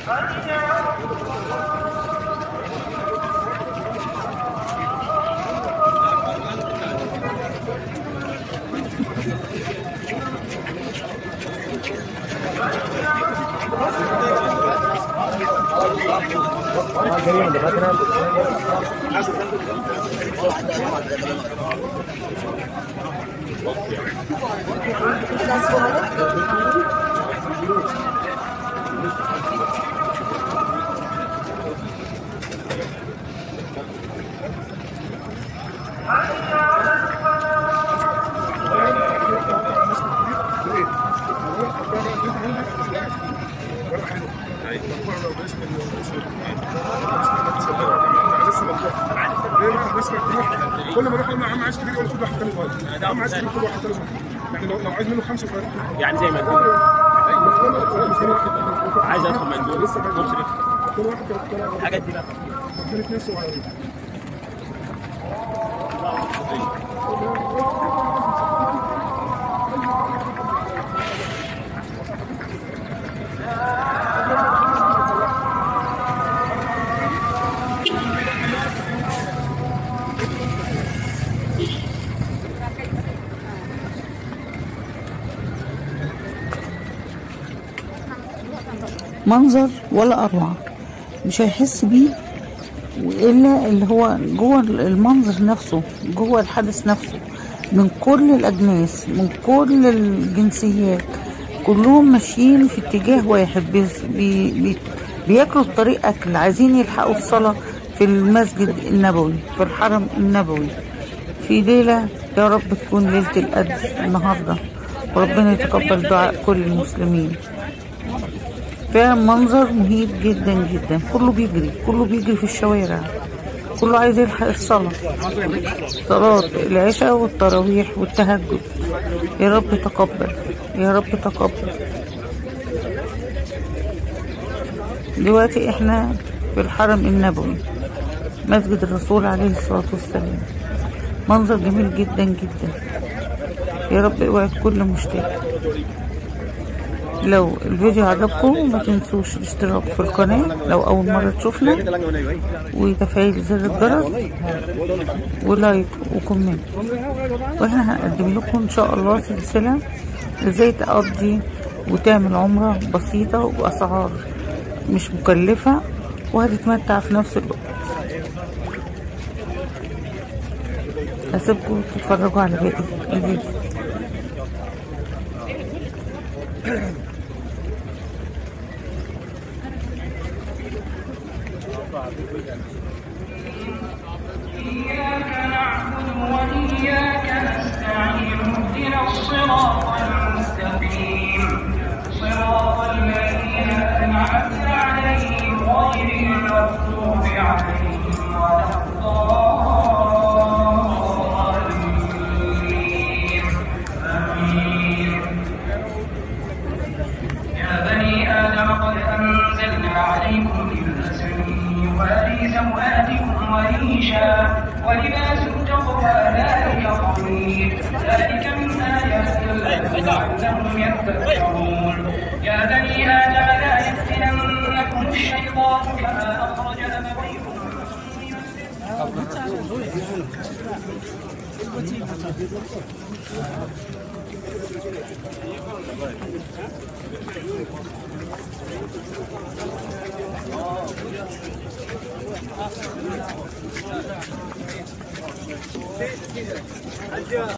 كل ما اروح مع عم عايز كبير يقول خد واحد ثاني صغير، عم عايز كبير خد واحد ثاني صغير، يعني لو عايز منه 5 صغيرين يعني زي ما انت عايز ادخل مندوب مشرف كل واحد الحاجات دي بقى 2 صغيرين. منظر ولا أروع، مش هيحس بيه إلا اللي هو جوه المنظر نفسه، جوه الحدث نفسه، من كل الأجناس، من كل الجنسيات، كلهم ماشيين في اتجاه واحد، بياكلوا الطريق أكل، عايزين يلحقوا الصلاة في المسجد النبوي، في الحرم النبوي، في ليلة يا رب تكون ليلة القدر النهاردة، وربنا يتقبل دعاء كل المسلمين. فعلا منظر مهيب جدا جدا، كله بيجري في الشوارع، كله عايز يلحق الصلاة، صلاة العشاء والتراويح والتهجد. يا رب تقبل، يا رب تقبل. دلوقتي احنا في الحرم النبوي، مسجد الرسول عليه الصلاة والسلام، منظر جميل جدا جدا. يا رب اوعد كل مشتاق. لو الفيديو عجبكم ما تنسوش الاشتراك في القناة لو أول مرة تشوفنا، وتفعيل زر الجرس، ولايك وكومنت. واحنا هنقدم لكم ان شاء الله سلسلة ازاي تقضي وتعمل عمرة بسيطة وبأسعار مش مكلفة، وهتتمتع في نفس الوقت. هسيبكم تتفرجوا على باقي الفيديو. إياك نعبد وإياك نستعين، اهدنا الصراط المستقيم، صراط الذين أنعمت عليهم غير المغضوب عليهم ولا الضالين. آمين. يا بني آدم قد أنزلنا عليكم لباسا يواري سوآتكم وريشا، ولباس التقوى ذلك خير، ذلك من آيات الله لعلهم يتذكرون. يا بني آدم لا يفتننكم الشيطان كما أخرج أبويكم من